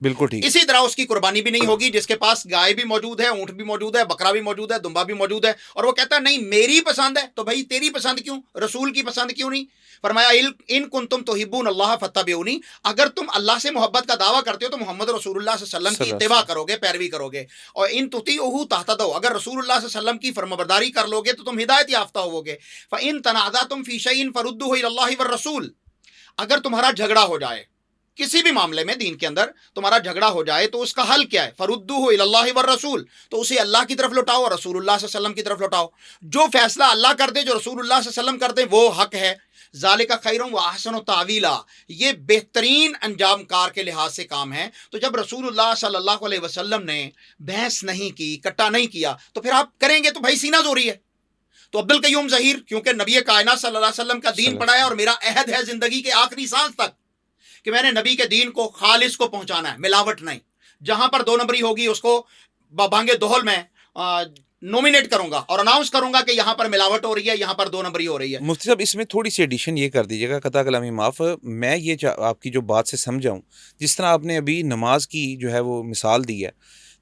بالکل ٹھیک. اسی طرح اس کی قربانی بھی نہیں ہوگی جس کے پاس گائے بھی موجود ہے, اونٹ بھی موجود ہے, بکرا بھی موجود ہے, دمبا بھی موجود ہے, اور وہ کہتا ہے نہیں میری پسند ہے. تو بھائی تیری پسند کیوں, رسول کی پسند کیوں نہیں؟ فرمایا ان کنتم تحبون اللہ فاتبعونی, اگر تم اللہ سے محبت کا دعویٰ کرتے ہو تو محمد رسول اللہ صلی اللہ علیہ وسلم کی اتباع کرو گے, پیروی کرو گے. اور ان تطیعوہ تہتدوا, اگر رسول اللہ صلی اللہ علیہ وسلم کی فرمانبرداری کر لو گے تو تم ہدایت یافتہ ہوو گے. فان تنازعتم فی شیء فردوہ الی اللہ والرسول, اگر تمہارا جھگڑا ہو جائے کسی بھی معاملے میں دین کے اندر تمہارا جھگڑا ہو جائے تو اس کا حل کیا ہے؟ فردوہ الی اللہ والرسول, تو اسے اللہ کی طرف لوٹاؤ اور رسول اللہ صلی اللہ علیہ وسلم کی طرف لوٹاؤ. جو فیصلہ اللہ کر دے, جو رسول اللہ صلی اللہ علیہ وسلم کر دے, وہ حق ہے. ذالک خیر و احسن تاویلا, یہ بہترین انجام کار کے لحاظ سے کام ہے. تو جب رسول اللہ صلی اللہ علیہ وسلم نے بحث نہیں کی, کٹا نہیں کیا, تو پھر آپ کریں گے تو بھائی سینہ زوری ہے. تو عبدالقیوم ظہیر, کیونکہ نبی کائنات صلی اللہ علیہ وسلم کا دین پڑھایا اور میرا عہد ہے زندگی کے آخری سانس تک کہ میں نے نبی کے دین کو خالص کو پہنچانا ہے, ملاوٹ نہیں. جہاں پر دو نمبری ہوگی اس کو بانگے دوہل میں نومینیٹ کروں گا اور اناؤنس کروں گا کہ یہاں پر ملاوٹ ہو رہی ہے, یہاں پر دو نمبری ہو رہی ہے. مفتی صاحب اس میں تھوڑی سی ایڈیشن یہ کر دیجیے گا, قطع کلامی معاف, میں یہ آپ کی جو بات سے سمجھاؤں, جس طرح آپ نے ابھی نماز کی جو ہے وہ مثال دی ہے,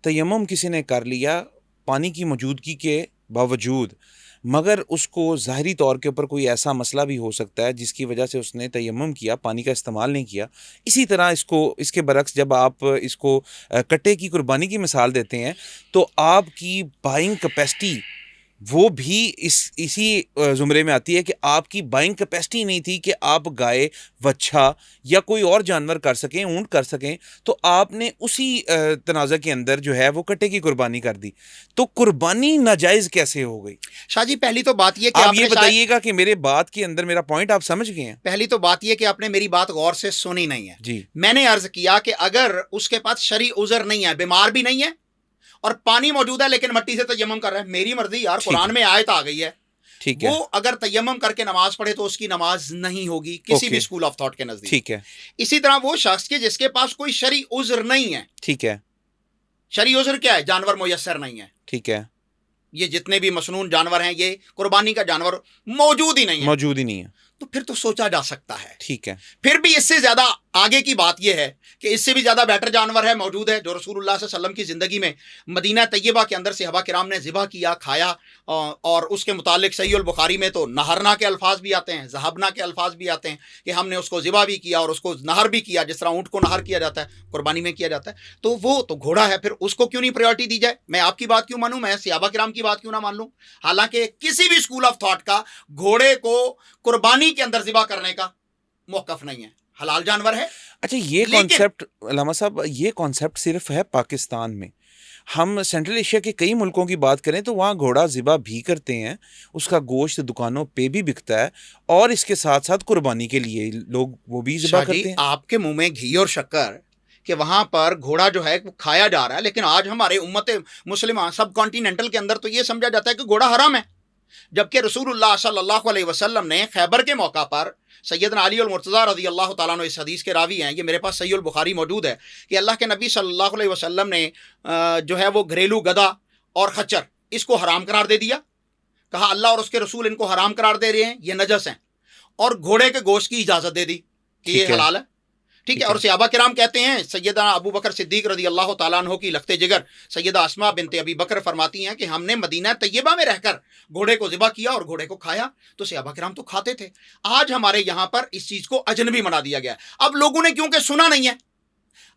تیمم کسی نے کر لیا پانی کی موجودگی کے باوجود, مگر اس کو ظاہری طور کے اوپر کوئی ایسا مسئلہ بھی ہو سکتا ہے جس کی وجہ سے اس نے تیمم کیا, پانی کا استعمال نہیں کیا. اسی طرح اس کے برعکس جب آپ اس کو کٹے کی قربانی کی مثال دیتے ہیں تو آپ کی بائنگ کیپیسٹی وہ بھی اسی زمرے میں آتی ہے کہ آپ کی بائنگ کیپیسٹی نہیں تھی کہ آپ گائے, وچھا یا کوئی اور جانور کر سکیں, اونٹ کر سکیں, تو آپ نے اسی تنازع کے اندر جو ہے وہ کٹے کی قربانی کر دی. تو قربانی ناجائز کیسے ہو گئی؟ شاہ جی پہلی تو بات یہ کہ آپ یہ بتائیے گا کہ میرے بات کے اندر میرا پوائنٹ آپ سمجھ گئے ہیں. پہلی تو بات یہ کہ آپ نے میری بات غور سے سنی نہیں ہے. جی, میں نے عرض کیا کہ اگر اس کے پاس شرعی عذر نہیں ہے, بیمار بھی نہیں ہے اور پانی موجود ہے لیکن مٹی سے تیمم کر رہا ہے, میری مرضی یار, قرآن میں آیت آ گئی ہے, ٹھیک ہے, وہ اگر تیمم کر کے نماز پڑھے تو اس کی نماز نہیں ہوگی کسی بھی اسکول آف تھاٹ کے نزدیک. ٹھیک ہے. اسی طرح وہ شخص کے جس کے پاس کوئی شرعی عذر نہیں ہے, ٹھیک ہے, شرعی عذر کیا ہے؟ جانور میسر نہیں ہے. ٹھیک ہے, یہ جتنے بھی مسنون جانور ہیں یہ قربانی کا جانور موجود ہی نہیں ہے, تو پھر تو سوچا جا سکتا ہے. ٹھیک ہے. پھر بھی اس سے زیادہ آگے کی بات یہ ہے کہ اس سے بھی زیادہ بیٹر جانور ہے موجود ہے جو رسول اللہ صلی اللہ علیہ وسلم کی زندگی میں مدینہ طیبہ کے اندر صحابہ کرام نے ذبح کیا, کھایا, اور اس کے متعلق صحیح البخاری میں تو نہرنا کے الفاظ بھی آتے ہیں, ذہبنا کے الفاظ بھی آتے ہیں کہ ہم نے اس کو ذبح بھی کیا اور اس کو نہر بھی کیا, جس طرح اونٹ کو نہر کیا جاتا ہے قربانی میں کیا جاتا ہے. تو وہ تو گھوڑا ہے, پھر اس کو کیوں نہیں پریورٹی دی جائے؟ میں آپ کی بات کیوں مانوں, میں صحابہ کرام کی بات کیوں نہ مان لوں؟ حالانکہ کسی بھی اسکول آف تھاٹ کا گھوڑے کو قربانی کے اندر ذبح کرنے کا موقف نہیں ہے, حلال جانور ہے. اچھا, یہ کانسیپٹ علامہ صاحب, یہ کانسیپٹ صرف ہے پاکستان میں. ہم سینٹرل ایشیا کے کئی ملکوں کی بات کریں تو وہاں گھوڑا ذبح بھی کرتے ہیں, اس کا گوشت دکانوں پہ بھی بکتا ہے, اور اس کے ساتھ ساتھ قربانی کے لیے لوگ وہ بھی ذبح کرتے ہیں. آپ کے منہ میں گھی اور شکر کہ وہاں پر گھوڑا جو ہے کھایا جا رہا ہے, لیکن آج ہمارے امت مسلمہ سب کانٹیننٹل کے اندر تو یہ سمجھا جاتا ہے کہ گھوڑا حرام ہے, جبکہ رسول اللہ صلی اللہ علیہ وسلم نے خیبر کے موقع پر سیدنا علی المرتضیٰ رضی اللہ تعالیٰ عنہ اس حدیث کے راوی ہیں, یہ میرے پاس صحیح البخاری موجود ہے, کہ اللہ کے نبی صلی اللہ علیہ وسلم نے جو ہے وہ گھریلو گدھا اور خچر اس کو حرام قرار دے دیا, کہا اللہ اور اس کے رسول ان کو حرام قرار دے رہے ہیں, یہ نجس ہیں, اور گھوڑے کے گوشت کی اجازت دے دی کہ یہ حلال ہے. ٹھیک ہے. اور صحابہ کرام کہتے ہیں, سیدنا ابو بکر صدیق رضی اللہ تعالیٰ عنہ کی لخت جگر سیدہ اسماء بنت ابی بکر فرماتی ہیں کہ ہم نے مدینہ طیبہ میں رہ کر گھوڑے کو ذبح کیا اور گھوڑے کو کھایا. تو صحابہ کرام تو کھاتے تھے. آج ہمارے یہاں پر اس چیز کو اجنبی بنا دیا گیا. اب لوگوں نے کیونکہ سنا نہیں ہے,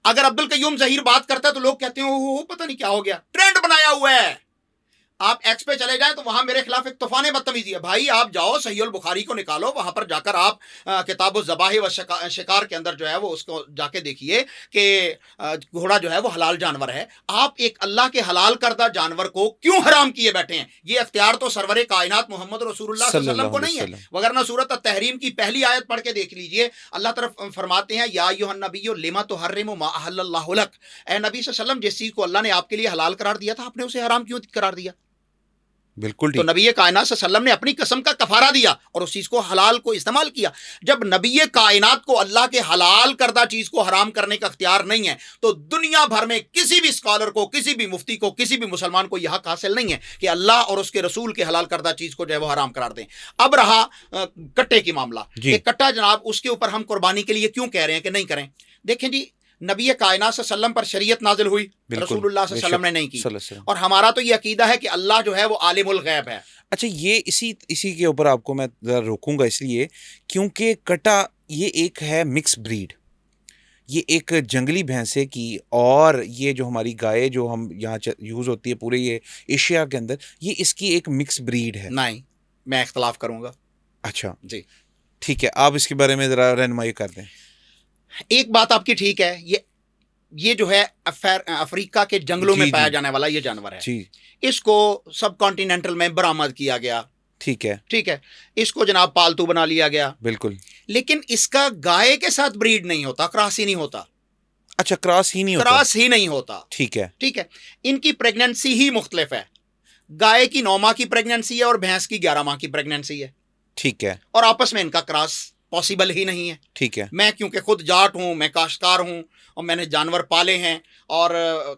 اگر عبدالقیوم ظہیر بات کرتا ہے تو لوگ کہتے ہیں اوہ پتہ نہیں کیا ہو گیا, ٹرینڈ بنایا ہوا ہے. آپ ایکس پہ چلے جائیں تو وہاں میرے خلاف ایک طوفان بدتمیزی ہے. بھائی آپ جاؤ صحیح البخاری کو نکالو, وہاں پر جا کر آپ کتاب الذبائح و شکار کے اندر جو ہے وہ اس کو جا کے دیکھیے کہ گھوڑا جو ہے وہ حلال جانور ہے. آپ ایک اللہ کے حلال کردہ جانور کو کیوں حرام کیے بیٹھے ہیں؟ یہ اختیار تو سرور کائنات محمد رسول اللہ صلی اللہ علیہ وسلم کو نہیں ہے, وگرنہ سورۃ التحریم کی پہلی آیت پڑھ کے دیکھ لیجئے, اللہ طرف فرماتے ہیں یا ایھا النبی لما تحرم ما احل اللہ لک, اے نبی صلی اللہ علیہ وسلم جس چیز کو اللہ نے آپ کے لیے حلال قرار دیا تھا آپ نے اسے حرام کیوں قرار دیا؟ بالکل. تو نبی کائنات صلی اللہ علیہ وسلم نے اپنی قسم کا کفارہ دیا اور اس چیز کو حلال کو استعمال کیا. جب نبی کائنات کو اللہ کے حلال کردہ چیز کو حرام کرنے کا اختیار نہیں ہے تو دنیا بھر میں کسی بھی اسکالر کو, کسی بھی مفتی کو, کسی بھی مسلمان کو یہ حق حاصل نہیں ہے کہ اللہ اور اس کے رسول کے حلال کردہ چیز کو جو ہے وہ حرام قرار دیں. اب رہا کٹے کی معاملہ, کہ کٹا جناب اس کے اوپر ہم قربانی کے لیے کیوں کہہ رہے ہیں کہ نہیں کریں. دیکھیں جی, نبی کائنات صلی اللہ علیہ وسلم پر شریعت نازل ہوئی, رسول اللہ صلی اللہ علیہ وسلم نے نہیں کی. صلی اللہ علیہ وسلم. اور ہمارا تو یہ عقیدہ ہے کہ اللہ جو ہے وہ عالم الغیب ہے. اچھا یہ اسی کے اوپر آپ کو میں ذرا روکوں گا, اس لیے کیونکہ کٹا یہ ایک ہے مکس بریڈ, یہ ایک جنگلی بھینسے کی, اور یہ جو ہماری گائے جو ہم یہاں یوز ہوتی ہے پورے یہ ایشیا کے اندر, یہ اس کی ایک مکس بریڈ ہے. نہیں, میں اختلاف کروں گا. اچھا جی ٹھیک ہے, آپ اس کے بارے میں ذرا رہنمائی کر دیں. ایک بات آپ کی ٹھیک ہے, یہ جو ہے افریقہ کے جنگلوں میں پایا جانے والا یہ جانور ہے. جی اس کو سب کانٹیننٹل میں برآمد کیا گیا. ٹھیک ہے, ٹھیک ہے, اس کو جناب پالتو بنا لیا گیا. بالکل. لیکن اس کا گائے کے ساتھ بریڈ نہیں ہوتا, کراس ہی نہیں ہوتا. اچھا کراس ہی نہیں ہوتا. کراس ہی نہیں ہوتا. ٹھیک ہے. ٹھیک ہے, ان کی پریگننسی ہی مختلف ہے. گائے کی 9 ماہ کی پریگننسی ہے اور بھینس کی 11 ماہ کی پریگننسی ہے. ٹھیک ہے. اور آپس میں ان کا کراس پاسبل ہی نہیں ہے. ٹھیک ہے. میں کیونکہ خود جاٹ ہوں, میں کاشتکار ہوں, اور میں نے جانور پالے ہیں, اور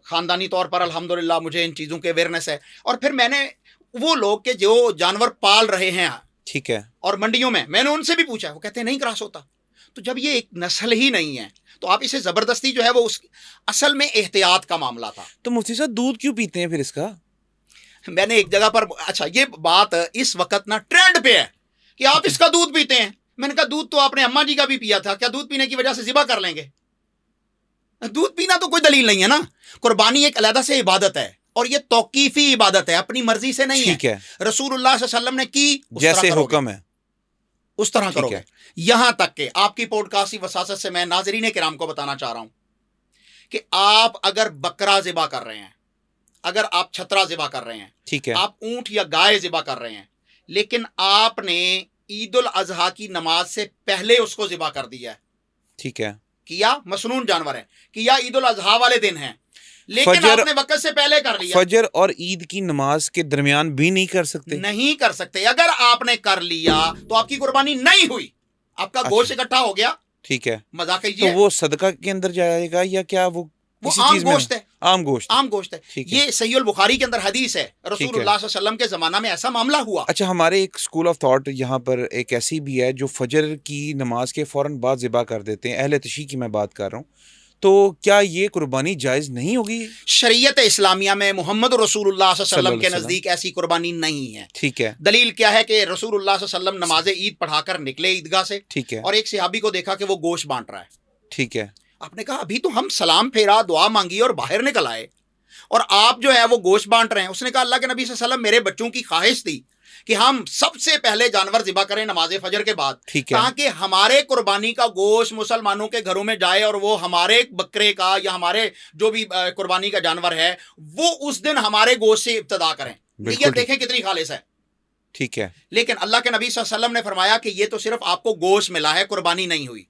خاندانی طور پر الحمدللہ مجھے ان چیزوں کے اویئرنیس ہے. اور پھر میں نے وہ لوگ کہ جو جانور پال رہے ہیں, ٹھیک ہے, اور منڈیوں میں نے ان سے بھی پوچھا, وہ کہتے ہیں نہیں کراس ہوتا. تو جب یہ ایک نسل ہی نہیں ہے تو آپ اسے زبردستی جو ہے وہ اصل میں احتیاط کا معاملہ تھا. تو مفتی صاحب دودھ کیوں پیتے ہیں پھر اس کا؟ میں نے ایک جگہ پر, اچھا یہ بات اس وقت نا ٹرینڈ پہ ہے کہ آپ اس کا دودھ پیتے ہیں. میں نے کہا دودھ تو آپ نے اماں جی کا بھی پیا تھا, کیا دودھ پینے کی وجہ سے ذبح کر لیں گے؟ دودھ پینا تو کوئی دلیل نہیں ہے نا. قربانی ایک علیحدہ سے عبادت ہے, اور یہ توقیفی عبادت ہے, اپنی مرضی سے نہیں ٹھیک ہے. رسول اللہ صلی اللہ علیہ وسلم نے کی, جیسے حکم ہے اس طرح کرو گے. یہاں تک کہ آپ کی پوڈ کاسٹ کی وساست سے میں ناظرین کرام کو بتانا چاہ رہا ہوں کہ آپ اگر بکرا ذبح کر رہے ہیں, اگر آپ چھترا ذبح کر رہے ہیں, ٹھیک ہے, آپ اونٹ یا گائے ذبح کر رہے ہیں, لیکن آپ نے عید الاضحیٰ کی نماز سے پہلے اس کو ذبح کر دیا ہے, ٹھیک ہے, کیا مسنون جانور ہے, کیا عید الاضحیٰ والے دن ہے, لیکن آپ نے وقت سے پہلے کر لیا. فجر اور عید کی نماز کے درمیان بھی نہیں کر سکتے؟ نہیں کر سکتے. اگر آپ نے کر لیا تو آپ کی قربانی نہیں ہوئی, آپ کا گوشت اکٹھا ہو گیا. ٹھیک ہے, مذاق تو کیجیے, وہ صدقہ کے اندر جائے گا یا کیا؟ وہ عام گوشت ہے. عام گوشت, عام گوشت ہے. یہ صحیح البخاری کے اندر حدیث ہے, رسول اللہ صلی اللہ علیہ وسلم کے زمانہ میں ایسا معاملہ ہوا. اچھا ہمارے ایک اسکول آف تھاٹ یہاں پر ایک ایسی بھی ہے جو فجر کی نماز کے فوراً بعد ذبح کر دیتے ہیں, اہل تشیع کی میں بات کر رہا ہوں, تو کیا یہ قربانی جائز نہیں ہوگی؟ شریعت اسلامیہ میں محمد رسول اللہ صلی اللہ علیہ وسلم کے نزدیک ایسی قربانی نہیں ہے. ٹھیک ہے. دلیل کیا ہے کہ رسول اللہ صلی اللہ علیہ وسلم نماز عید پڑھا کر نکلے عیدگاہ سے, ٹھیک ہے, اور ایک صحابی کو دیکھا کہ وہ گوشت بانٹ رہا ہے. ٹھیک ہے. آپ نے کہا ابھی تو ہم سلام پھیرا, دعا مانگی اور باہر نکل آئے, اور آپ جو ہے وہ گوشت بانٹ رہے ہیں. اس نے کہا اللہ کے نبی صلی اللہ علیہ وسلم میرے بچوں کی خواہش تھی کہ ہم سب سے پہلے جانور ذبح کریں نماز فجر کے بعد, تاکہ ہمارے قربانی کا گوشت مسلمانوں کے گھروں میں جائے, اور وہ ہمارے بکرے کا یا ہمارے جو بھی قربانی کا جانور ہے وہ اس دن ہمارے گوشت سے ابتدا کریں. نیت دیکھیں کتنی خالص ہے. ٹھیک ہے. لیکن اللہ کے نبی صلی اللہ علیہ وسلم نے فرمایا کہ یہ تو صرف آپ کو گوشت ملا ہے, قربانی نہیں ہوئی.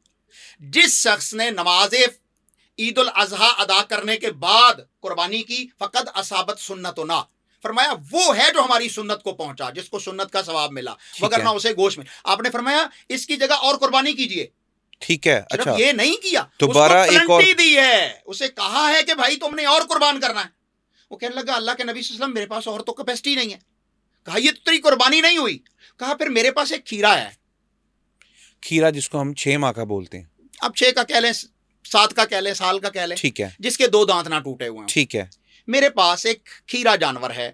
جس شخص نے نماز عید الاضحیٰ ادا کرنے کے بعد قربانی کی, فقد اصابت سنتنا, فرمایا وہ ہے جو ہماری سنت کو پہنچا, جس کو سنت کا ثواب ملا, وگرنہ اسے گوشت میں. آپ نے فرمایا اس کی جگہ اور قربانی کیجئے. ٹھیک ہے. اچھا یہ نہیں کیا, دوبارہ ایک اور دی ہے, اسے کہا ہے کہ بھائی تم نے اور قربان کرنا ہے. وہ کہنے لگا اللہ کے نبی صلی اللہ علیہ وسلم میرے پاس اور تو کیپیسٹی نہیں ہے. کہا یہ تو تیری قربانی نہیں ہوئی. کہا پھر میرے پاس ایک کھیرا ہے. کھیرا جس کو ہم 6 ماہ کا بولتے ہیں, اب 6 کا کہہ لیں, 7 کا کہہ لیں, سال کا کہہ لیں, ٹھیک ہے, جس کے 2 دانت نہ ٹوٹے ہوئے ہیں. ٹھیک ہے. میرے پاس ایک کھیرا جانور ہے,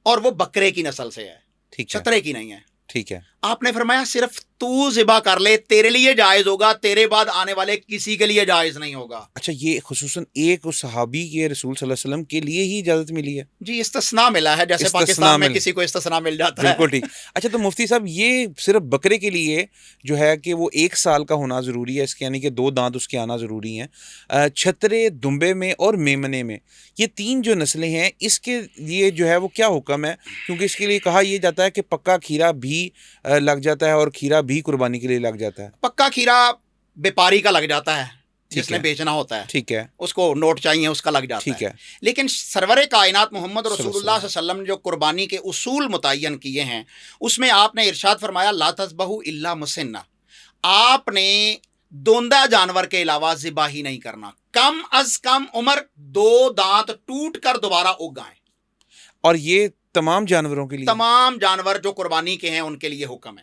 اور وہ بکرے کی نسل سے ہے, چھترے کی نہیں ہے. ٹھیک ہے. آپ نے فرمایا صرف تو ذبح کر لے, تیرے لیے جائز ہوگا, تیرے بعد آنے والے کسی کے لیے جائز نہیں ہوگا. اچھا یہ خصوصاً ایک صحابی کے رسول صلی اللہ علیہ وسلم کے لیے ہی اجازت ملی ہے؟ جی استثناء ملا ہے, جیسے پاکستان میں کسی کو استثناء مل جاتا ہے. بالکل ٹھیک. اچھا تو مفتی صاحب یہ صرف بکرے کے لیے جو ہے کہ وہ 1 سال کا ہونا ضروری ہے, اس کے یعنی کہ 2 دانت اس کے آنا ضروری ہیں. چھترے, دمبے میں اور میمنے میں, یہ 3 جو نسلیں ہیں, اس کے لیے جو ہے وہ کیا حکم ہے؟ کیونکہ اس کے لیے کہا یہ جاتا ہے کہ پکا کھیرا بھی لگ جاتا ہے اور کھیرا بھی قربانی کے لیے لگ جاتا ہے. پکا کھیرا بیپاری کا لگ جاتا ہے, جس نے بیچنا ہوتا ہے, ٹھیک ہے, اس کو نوٹ چاہیے, اس کا لگ جاتا ٹھیک ہے. لیکن سرور کائنات محمد رسول اللہ صلی اللہ علیہ وسلم نے جو قربانی کے اصول متعین کیے ہیں, اس میں آپ نے ارشاد فرمایا لا تذبحوا الا مسنہ, آپ نے دوندہ جانور کے علاوہ ذبح ہی نہیں کرنا, کم از کم عمر 2 دانت ٹوٹ کر دوبارہ اگائیں. اور یہ تمام جانوروں کے لیے, تمام جانور جو قربانی کے ہیں ان کے لیے حکم ہے.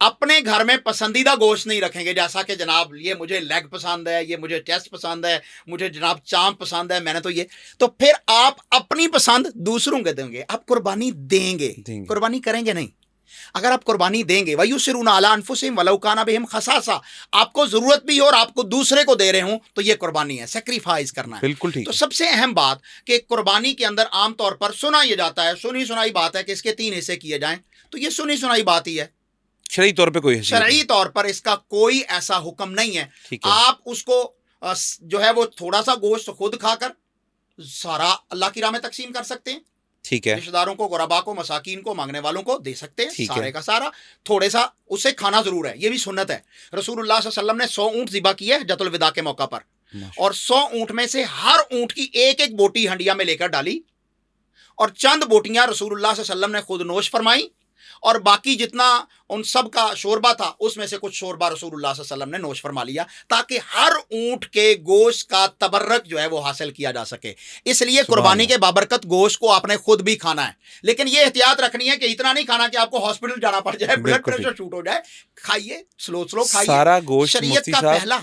اپنے گھر میں پسندیدہ گوشت نہیں رکھیں گے، جیسا کہ جناب یہ مجھے لیگ پسند ہے، یہ مجھے چیسٹ پسند ہے، مجھے جناب چامپ پسند ہے، میں نے تو یہ، تو پھر آپ اپنی پسند دوسروں کے دیں گے، آپ قربانی دیں گے، قربانی کریں گے نہیں۔ اگر آپ قربانی دیں گے وَيُسِرُونَ عَلَىٰ أَنفُسِهِمْ وَلَوْ كَانَ بِهِمْ خَصَاصَةٌ، آپ کو ضرورت بھی ہو اور آپ کو دوسرے کو دے رہے ہوں تو یہ قربانی ہے، سیکریفائز کرنا ہے۔ بالکل ٹھیک تو ہے۔ سب سے اہم بات کہ قربانی کے اندر عام طور پر سنا یہ جاتا ہے، سنی سنائی بات ہے کہ اس کے 3 حصے کیے جائیں، تو یہ سنی سنائی بات ہی ہے، شرعی طور پہ کوئی حیثیت شرعی نہیں۔ طور پر اس کا کوئی ایسا حکم نہیں ہے۔ ٹھیک ہے، آپ اس کو جو ہے وہ تھوڑا سا گوشت خود کھا کر سارا اللہ کی راہ میں تقسیم کر سکتے ہیں، ٹھیک ہے، رشتہ داروں کو، غربا کو، مساکین کو، مانگنے والوں کو دے سکتے ہیں، ٹھیک ہے، سارے کا سارا، تھوڑے سا اسے کھانا ضرور ہے، یہ بھی سنت ہے۔ رسول اللہ صلی اللہ علیہ وسلم نے 100 اونٹ ذبح کیے حجۃ الوداع کے موقع پر، ماشاء اور 100 اونٹ میں سے ہر اونٹ کی ایک ایک بوٹی ہنڈیا میں لے کر ڈالی، اور چند بوٹیاں رسول اللہ صلی اللہ علیہ وسلم نے خود نوش فرمائی، اور باقی جتنا ان سب کا شوربہ تھا اس میں سے کچھ شوربہ رسول اللہ صلی اللہ علیہ وسلم نے نوش فرما لیا، تاکہ ہر اونٹ کے گوشت کا تبرک جو ہے وہ حاصل کیا جا سکے۔ اس لیے سبحان قربانی اللہ۔ کے بابرکت گوشت کو آپ نے خود بھی کھانا ہے، لیکن یہ احتیاط رکھنی ہے کہ اتنا نہیں کھانا کہ آپ کو ہاسپٹل جانا پڑ جائے، بلڈ بالکل پریشر شوٹ ہو جائے۔ کھائیے، سلو کھائیے۔ سارا گوشت شریعت مفتی کا صاحب، پہلا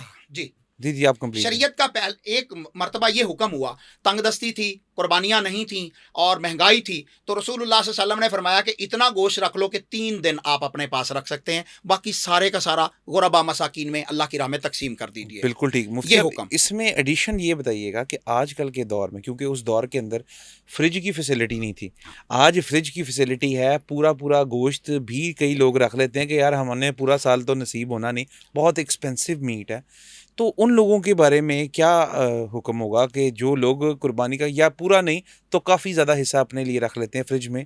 جی جی آپ کمپلیٹ شریعت کا ایک مرتبہ یہ حکم ہوا، تنگ دستی تھی، قربانیاں نہیں تھیں اور مہنگائی تھی، تو رسول اللہ صلی اللہ علیہ وسلم نے فرمایا کہ اتنا گوشت رکھ لو کہ 3 دن آپ اپنے پاس رکھ سکتے ہیں، باقی سارے کا سارا غربا مساکین میں اللہ کی راہ میں تقسیم کر دیجیے۔ بالکل ٹھیک مفتی یہ صاحب، حکم۔ اس میں ایڈیشن یہ بتائیے گا کہ آج کل کے دور میں، کیونکہ اس دور کے اندر فریج کی فیسلٹی نہیں تھی، آج فریج کی فیسلٹی ہے، پورا گوشت بھی کئی لوگ رکھ لیتے ہیں کہ یار ہم نے پورا سال تو نصیب ہونا نہیں، بہت ایکسپینسو میٹ ہے، تو ان لوگوں کے بارے میں کیا حکم ہوگا کہ جو لوگ قربانی کا یا پورا نہیں تو کافی زیادہ حصہ اپنے لیے رکھ لیتے ہیں، فریج میں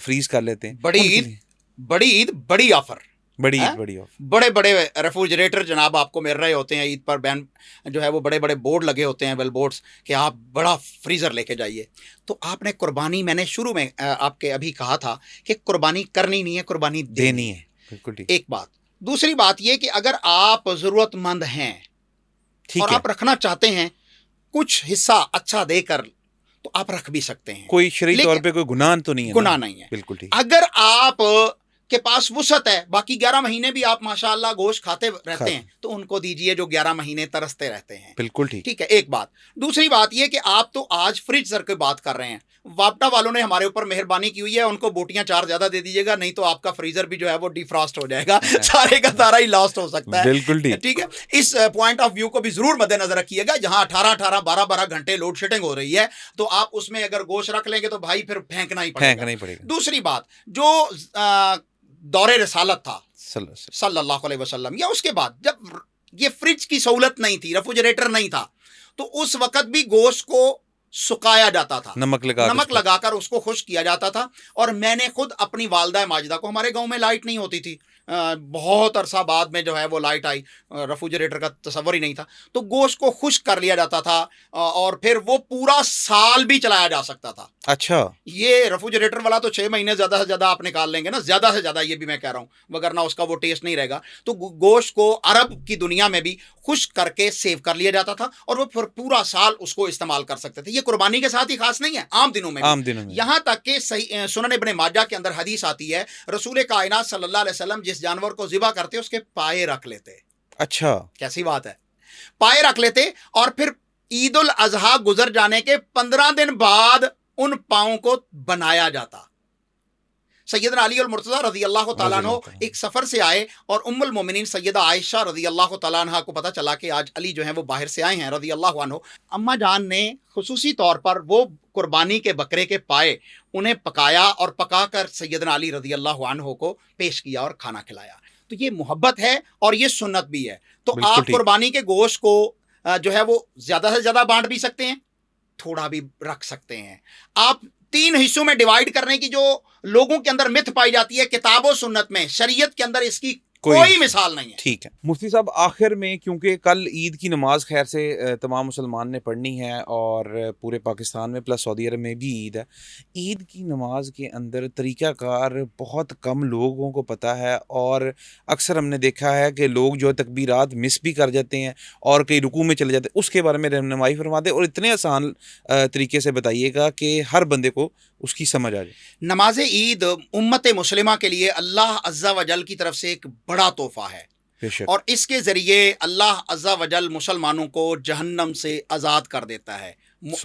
فریز کر لیتے ہیں؟ بڑی ان کے عید، لیے بڑی عید، بڑی آفر، بڑی ہاں؟ عید، بڑی آف، بڑے بڑے ریفریجریٹر جناب آپ کو مل رہے ہوتے ہیں عید پر، بین جو ہے وہ بڑے بڑے بورڈ لگے ہوتے ہیں، بیل بورڈز، کہ آپ بڑا فریزر لے کے جائیے۔ تو آپ نے قربانی، میں نے شروع میں آپ کے ابھی کہا تھا کہ قربانی کرنی نہیں ہے، قربانی دینی ہے۔ بالکل ٹھیک، ایک بات، دوسری بات یہ کہ اگر آپ ضرورت مند ہیں اور ٹھیک ہے، آپ رکھنا چاہتے ہیں کچھ حصہ اچھا دے کر، تو آپ رکھ بھی سکتے ہیں، کوئی شرعی طور لیکن پہ کوئی گناہ تو نہیں ہے نا؟ گناہ نہیں ہے۔ بالکل ٹھیک، اگر آپ کے پاس وسعت ہے، باقی 11 مہینے بھی آپ ماشاءاللہ گوشت کھاتے رہتے ہیں، تو ان کو دیجئے جو 11 مہینے ترستے رہتے ہیں۔ بالکل ٹھیک، ٹھیک ہے، ایک بات۔ دوسری بات یہ کہ آپ تو آج فریج سر کی بات کر رہے ہیں، واپٹا والوں نے ہمارے اوپر مہربانی کی ہوئی ہے، ان کو بوٹیاں 4 زیادہ دے دیجیے گا، نہیں تو آپ کا فریزر بھی جو ہے وہ ڈی فراسٹ ہو جائے گا، سارے کا سارا ہی لاسٹ ہو سکتا ہے۔ بالکل ٹھیک، ٹھیک ہے، اس پوائنٹ آف ویو کو بھی ضرور مد نظر رکھیے گا۔ جہاں 18 12 گھنٹے لوڈ شیڈنگ ہو رہی ہے، تو آپ اس میں اگر گوشت رکھ لیں گے تو بھائی پھر پھینکنا ہی پڑے گا۔ دوسری بات، جو دور رسالت تھا صلی اللہ علیہ وسلم، یا اس کے بعد جب یہ فریج کی سہولت نہیں تھی، ریفریجریٹر نہیں تھا، تو اس وقت بھی گوشت کو سکایا جاتا تھا، نمک لگا کر اس کو خشک کیا جاتا تھا۔ اور میں نے خود اپنی والدہ ماجدہ کو، ہمارے گاؤں میں لائٹ نہیں ہوتی تھی، بہت عرصہ بعد میں جو ہے وہ لائٹ آئی، ریفریجریٹر کا تصور ہی نہیں تھا، تو گوشت کو خشک کر لیا جاتا تھا، اور پھر وہ پورا سال بھی چلایا جا سکتا تھا۔ اچھا، یہ ریفریجریٹر والا تو 6 مہینے زیادہ سے زیادہ آپ نکال لیں گے نا، زیادہ سے زیادہ، یہ بھی میں کہہ رہا ہوں، وگرنہ اس کا وہ ٹیسٹ نہیں رہے گا۔ تو گوشت کو عرب کی دنیا میں بھی خشک کر کے سیو کر لیا جاتا تھا، اور وہ پھر پورا سال اس کو استعمال کر سکتے تھے۔ یہ قربانی کے ساتھ ہی خاص نہیں ہے، عام دنوں میں بھی۔ یہاں تک کہ سنن ابن ماجہ کے اندر حدیث آتی ہے، رسول کائنات صلی اللہ علیہ وسلم جس جانور کو ذبح کرتے اس کے پائے رکھ لیتے۔ اچھا، کیسی بات ہے، پائے رکھ لیتے، اور پھر عید الاضحیٰ گزر جانے کے 15 دن بعد ان پاؤں کو بنایا جاتا۔ سیدنا علی المرتضیٰ رضی اللہ تعالیٰ عنہ ایک سفر سے آئے، اور ام المومنین سیدہ عائشہ رضی اللہ تعالیٰ عنہ کو پتہ چلا کہ آج علی جو ہیں وہ باہر سے آئے ہیں رضی اللہ عنہ۔ اماں جان نے خصوصی طور پر وہ قربانی کے بکرے کے پائے انہیں پکایا، اور پکا کر سیدنا علی رضی اللہ عنہ کو پیش کیا اور کھانا کھلایا۔ تو یہ محبت ہے اور یہ سنت بھی ہے۔ تو آپ قربانی کے گوشت کو جو ہے وہ زیادہ سے زیادہ بانٹ بھی سکتے ہیں، تھوڑا بھی رکھ سکتے ہیں۔ آپ 3 حصوں میں ڈیوائیڈ کرنے کی جو لوگوں کے اندر مت پائی جاتی ہے، کتاب و سنت میں، شریعت کے اندر اس کی کوئی مثال نہیں ہے. ٹھیک ہے مفتی صاحب، آخر میں کیونکہ کل عید کی نماز خیر سے تمام مسلمان نے پڑھنی ہے اور پورے پاکستان میں پلس سعودی عرب میں بھی عید ہے، عید کی نماز کے اندر طریقہ کار بہت کم لوگوں کو پتہ ہے، اور اکثر ہم نے دیکھا ہے کہ لوگ جو تکبیرات مس بھی کر جاتے ہیں اور کئی رکوع میں چلے جاتے ہیں. اس کے بارے میں رہنمائی فرما دیں اور اتنے آسان طریقے سے بتائیے گا کہ ہر بندے کو اس کی سمجھ آ جائے. نماز عید امت مسلمہ کے لیے اللہ عز و جل کی طرف سے ایک بڑا تحفہ ہے، اور اس کے ذریعے اللہ عز و جل مسلمانوں کو جہنم سے آزاد کر دیتا ہے،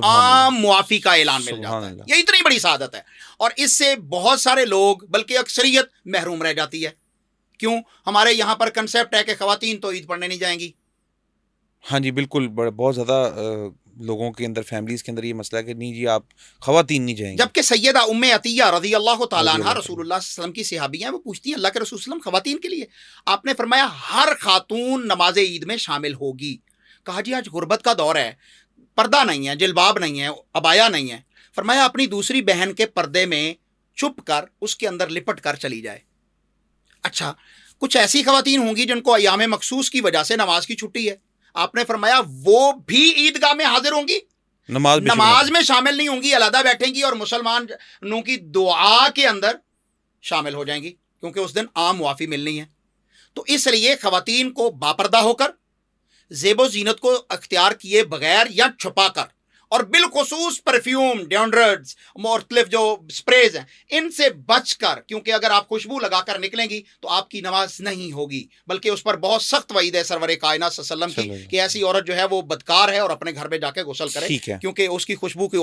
عام معافی کا اعلان مل جاتا ہے. یہ اتنی بڑی سعادت ہے، اور اس سے بہت سارے لوگ بلکہ اکثریت محروم رہ جاتی ہے. کیوں؟ ہمارے یہاں پر کنسیپٹ ہے کہ خواتین تو عید پڑھنے نہیں جائیں گی. ہاں جی بالکل، بہت زیادہ لوگوں کے اندر، فیملیز کے اندر یہ مسئلہ ہے کہ نہیں جی آپ خواتین نہیں جائیں گے. جبکہ سیدہ ام عطیہ رضی اللہ تعالیٰ عنہ رسول اللہ صلی اللہ علیہ وسلم کی صحابی ہیں، وہ پوچھتی ہیں اللہ کے رسول صلی اللہ علیہ وسلم خواتین کے لیے، آپ نے فرمایا ہر خاتون نماز عید میں شامل ہوگی. کہا جی آج غربت کا دور ہے، پردہ نہیں ہے، جلباب نہیں ہے، عبایا نہیں ہے. فرمایا اپنی دوسری بہن کے پردے میں چھپ کر اس کے اندر لپٹ کر چلی جائے. اچھا، کچھ ایسی خواتین ہوں گی جن کو ایام مخصوص کی وجہ سے نماز کی چھٹی ہے، آپ نے فرمایا وہ بھی عیدگاہ میں حاضر ہوں گی، نماز میں شامل نہیں ہوں گی، علیحدہ بیٹھیں گی اور مسلمانوں کی دعا کے اندر شامل ہو جائیں گی، کیونکہ اس دن عام معافی ملنی ہے. تو اس لیے خواتین کو باپردہ ہو کر، زیب و زینت کو اختیار کیے بغیر یا چھپا کر، اور بالخصوص پرفیوم، ڈیوڈرنٹس، مختلف جو سپریز ہیں ان سے بچ کر، کیونکہ اگر آپ خوشبو لگا کر نکلیں گی تو آپ کی نماز نہیں ہوگی، بلکہ اس پر بہت سخت وعید ہے سرور کائنات صلی اللہ علیہ وسلم کی کہ ایسی عورت جو ہے وہ بدکار ہے اور اپنے گھر میں جا کے غسل کرے، کیونکہ اس کی خوشبو کی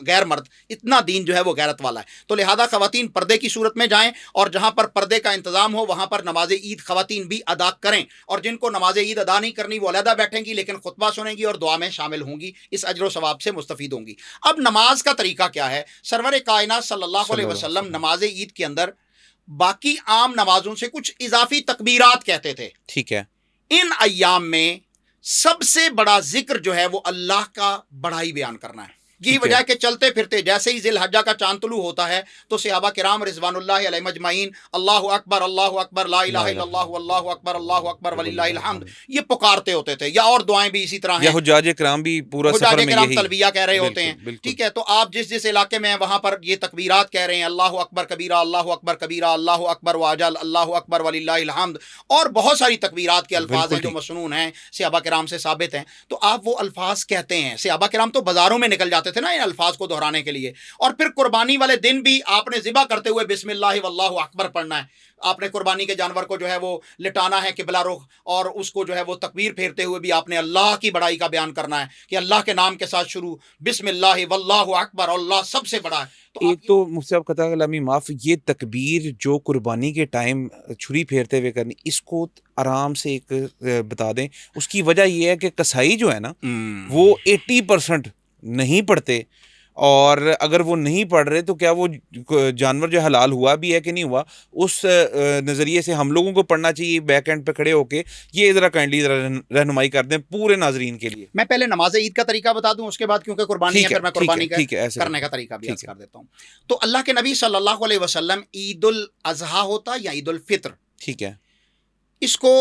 غیر مرد، اتنا دین جو ہے وہ غیرت والا ہے. تو لہذا خواتین پردے کی صورت میں جائیں، اور جہاں پر پردے کا انتظام ہو وہاں پر نماز عید خواتین بھی ادا کریں، اور جن کو نماز عید ادا نہیں کرنی وہ علیحدہ بیٹھیں گی لیکن خطبہ سنیں گی اور دعا میں شامل ہوں گی، اس اجر و ثواب سے مستفید ہوں گی. اب نماز کا طریقہ کیا ہے؟ سرور کائنات صلی اللہ علیہ وسلم نماز عید کے اندر باقی عام نمازوں سے کچھ اضافی تکبیرات کہتے تھے. ٹھیک ہے. ان ایام میں سب سے بڑا ذکر جو ہے وہ اللہ کا بڑائی بیان کرنا ہے. یہی وجہ ہے کہ چلتے پھرتے جیسے ہی ذی الحجہ کا چاند طلوع ہوتا ہے تو صحابہ کرام رضوان اللہ علیہم اجمعین اللہ اکبر لا الہ الا اللہ اللہ اکبر وللہ الحمد یہ پکارتے ہوتے تھے، یا اور دعائیں بھی اسی طرح ہیں، یا حجاج کرام بھی پورا سفر میں یہی تلبیہ کہہ رہے ہوتے ہیں. ٹھیک ہے، تو آپ جس علاقے میں ہیں وہاں پر یہ تکبیرات کہہ رہے ہیں، اللہ اکبر کبیرہ، اللہ اکبر واجل، اللہ اکبر وللہ الحمد، اور بہت ساری تکبیرات کے الفاظ ہیں جو مسنون ہیں، صحابہ کرام سے ثابت ہیں. تو آپ وہ الفاظ کہتے ہیں. صحابہ کرام تو بازاروں میں نکل جاتے تھے نا ان الفاظ کو دہرانے کے لیے. اور پھر قربانی والے دن بھی آپ نے ذبح کرتے ہوئے بسم اللہ واللہ اکبر پڑھنا ہے. آپ نے قربانی کے جانور کو جو ہے وہ لٹانا ہے قبلہ رخ، اور اس کو جو ہے وہ تکبیر پھیرتے ہوئے بھی آپ نے اللہ کی بڑائی کا بیان کرنا ہے کہ اللہ کے نام کے ساتھ شروع، بسم اللہ واللہ اکبر، اللہ سب سے بڑا ہے. ایک تو مفتی صاحب قطع کلامی معاف، یہ تکبیر جو قربانی کے ٹائم چھری پھیرتے ہوئے کرنی، اس کو آرام سے ایک بتا دیں. اس کی وجہ یہ ہے کہ کسائی جو ہے نا وہ 80% نہیں پڑھتے، اور اگر وہ نہیں پڑھ رہے تو کیا وہ جانور جو حلال ہوا بھی ہے کہ نہیں ہوا، اس نظریے سے ہم لوگوں کو پڑھنا چاہیے بیک اینڈ پہ کھڑے ہو کے. یہ ذرا کائنڈلی رہنمائی کر دیں پورے ناظرین کے لیے. میں پہلے نماز عید کا طریقہ بتا دوں، اس کے بعد کیونکہ قربانی ہے پھر میں قربانی کرنے کا طریقہ بھی عرض کر دیتا ہوں. تو اللہ کے نبی صلی اللہ علیہ وسلم عید الاضحیٰ ہوتا یا عید الفطر، ٹھیک ہے، اس کو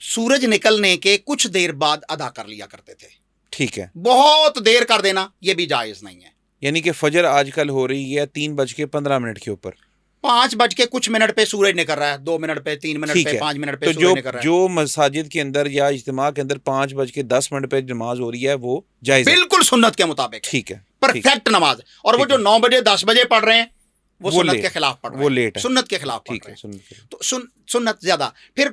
سورج نکلنے کے کچھ دیر بعد ادا کر لیا کرتے تھے. ٹھیک ہے. بہت دیر کر دینا یہ بھی جائز نہیں ہے. یعنی کہ فجر آج کل ہو رہی ہے 3:15 کے اوپر، 5 کچھ منٹ پہ سورج نکل رہا ہے، 2 منٹ پہ، 3 منٹ پہ، 5 منٹ پہ سورج نکل رہا ہے. جو مساجد کے اندر یا اجتماع کے اندر 5:10 پہ نماز ہو رہی ہے وہ جائز ہے، بالکل سنت کے مطابق. ٹھیک ہے، پرفیکٹ نماز. اور وہ جو 9 بجے 10 بجے پڑھ رہے ہیں وہ سنت کے خلاف پڑھ رہے ہیں، وہ لیٹ ہے، سنت کے خلاف پڑھ رہے ہیں. تو سنت زیادہ. پھر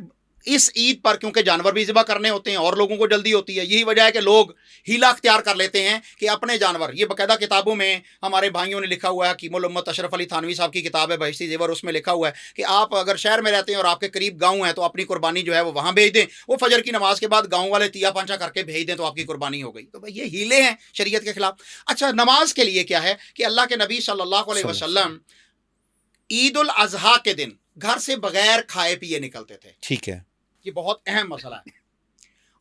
اس عید پر کیونکہ جانور بھی ذبح کرنے ہوتے ہیں اور لوگوں کو جلدی ہوتی ہے، یہی وجہ ہے کہ لوگ ہیلا اختیار کر لیتے ہیں کہ اپنے جانور، یہ باقاعدہ کتابوں میں ہمارے بھائیوں نے لکھا ہوا ہے، حکیم الامت اشرف علی تھانوی صاحب کی کتاب ہے بہشتی زیور، اس میں لکھا ہوا ہے کہ آپ اگر شہر میں رہتے ہیں اور آپ کے قریب گاؤں ہے تو اپنی قربانی جو ہے وہ وہاں بھیج دیں، وہ فجر کی نماز کے بعد گاؤں والے تیا پانچا کر کے بھیج دیں تو آپ کی قربانی ہو گئی. تو بھائی یہ ہیلے ہیں شریعت کے خلاف. اچھا، نماز کے لیے کیا ہے کہ اللہ کے نبی صلی اللہ علیہ وسلم عید الاضحیٰ کے دن گھر سے بغیر کھائے پیے نکلتے تھے. ٹھیک ہے، یہ بہت اہم مسئلہ ہے.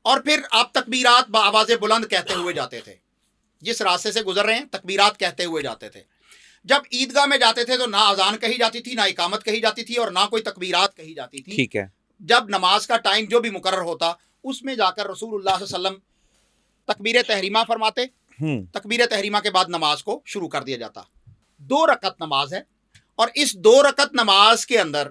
اور پھر آپ تکبیرات بآواز بلند کہتے ہوئے جاتے تھے، جس راستے سے گزر رہے ہیں تکبیرات کہتے ہوئے جاتے تھے. جب عیدگاہ میں جاتے تھے تو نہ اذان کہی جاتی تھی، نہ اقامت کہی جاتی تھی، اور نہ کوئی تکبیرات کہی جاتی تھی. ٹھیک ہے. جب نماز کا ٹائم جو بھی مقرر ہوتا اس میں جا کر رسول اللہ صلی اللہ علیہ وسلم تکبیر تحریمہ فرماتے. تکبیر تحریمہ کے بعد نماز کو شروع کر دیا جاتا. 2 رکعت نماز ہے، اور اس 2 رکعت نماز کے اندر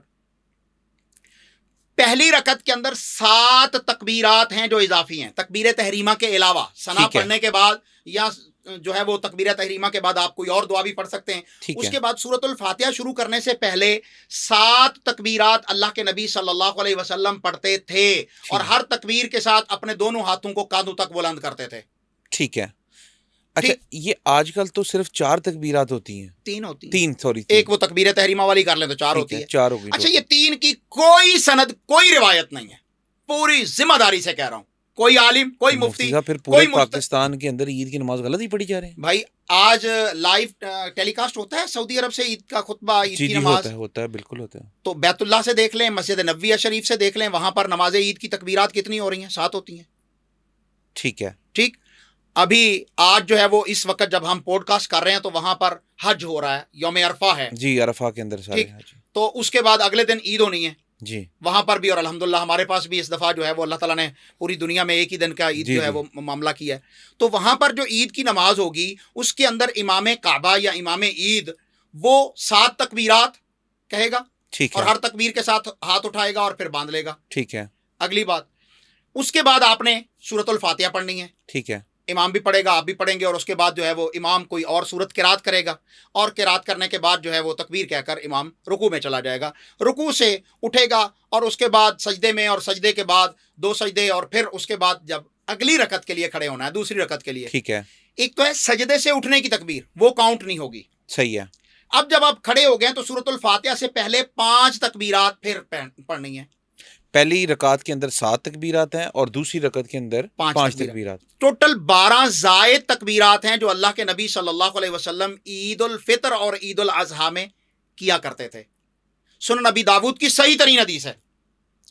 پہلی رکعت کے اندر 7 تکبیرات ہیں جو اضافی ہیں تکبیر تحریمہ کے علاوہ. ثنا پڑھنے کے بعد یا جو ہے وہ تکبیر تحریمہ کے بعد آپ کوئی اور دعا بھی پڑھ سکتے ہیں. اس کے بعد سورۃ الفاتحہ شروع کرنے سے پہلے 7 تکبیرات اللہ کے نبی صلی اللہ علیہ وسلم پڑھتے تھے، اور ہر تکبیر کے ساتھ اپنے دونوں ہاتھوں کو کاندھوں تک بلند کرتے تھے. ٹھیک ہے. اچھا یہ آج کل تو صرف 4 تکبیرات ہوتی ہیں. 3 ہوتی ہیں. 3 سوری. ایک وہ تکبیر تحریمہ والی کر لیں تو 4 ہوتی ہے. 4 ہوگی. اچھا یہ 3 کی کوئی سند کوئی روایت نہیں ہے، پوری ذمہ داری سے کہہ رہا ہوں. کوئی عالم، کوئی مفتی، پھر پورے پاکستان کے اندر عید کی نماز غلط ہی پڑھی جا رہے ہیں. بھائی آج لائیو ٹیلی کاسٹ ہوتا ہے سعودی عرب سے عید کا خطبہ، عید کی نماز ہوتا ہے بالکل ہوتا ہے. تو بیت اللہ سے دیکھ لیں، مسجد نبوی شریف سے دیکھ لیں، وہاں پر نماز عید کی تکبیرات کتنی ہو رہی ہیں؟ 7 ہوتی ہیں. ٹھیک ہے. ٹھیک. ابھی آج جو ہے وہ اس وقت جب ہم پوڈ کاسٹ کر رہے ہیں تو وہاں پر حج ہو رہا ہے، یوم عرفہ ہے. جی عرفہ کے اندر سارے حج. تو اس کے بعد اگلے دن عید ہونی ہے جی وہاں پر بھی، اور الحمدللہ ہمارے پاس بھی اس دفعہ جو ہے وہ اللہ تعالیٰ نے پوری دنیا میں ایک ہی دن کا عید جو ہے وہ معاملہ کیا ہے. تو وہاں پر جو عید کی نماز ہوگی اس کے اندر امام کعبہ یا امام عید وہ 7 تکبیرات کہے گا، اور ہر تکبیر کے ساتھ ہاتھ اٹھائے گا اور پھر باندھ لے گا. ٹھیک ہے. اگلی بات، اس کے بعد آپ نے سورۃ الفاتحہ پڑھنی ہے. ٹھیک ہے. امام بھی پڑھے گا، آپ بھی پڑھیں گے، اور اس کے بعد جو ہے وہ امام کوئی اور سورت قرات کرے گا، اور قرات کرنے کے بعد جو ہے وہ تکبیر کہہ کر امام رکوع میں چلا جائے گا. رکوع سے اٹھے گا اور اس کے بعد سجدے میں، اور سجدے کے بعد 2 سجدے، اور پھر اس کے بعد جب اگلی رکعت کے لیے کھڑے ہونا ہے، دوسری رکعت کے لیے. ٹھیک ہے. ایک تو ہے سجدے سے اٹھنے کی تکبیر، وہ کاؤنٹ نہیں ہوگی. صحیح ہے. اب جب آپ کھڑے ہو گئے تو سورۃ الفاتحہ سے پہلے 5 تکبیرات پھر پڑھنی ہے. پہلی رکعت کے اندر 7 تکبیرات ہیں اور دوسری رکعت کے اندر 5 تکبیرات. ٹوٹل 12 زائد تکبیرات ہیں جو اللہ کے نبی صلی اللہ علیہ وسلم عید الفطر اور عید الاضحیٰ میں کیا کرتے تھے. سنن نبی داود کی صحیح ترین حدیث ہے،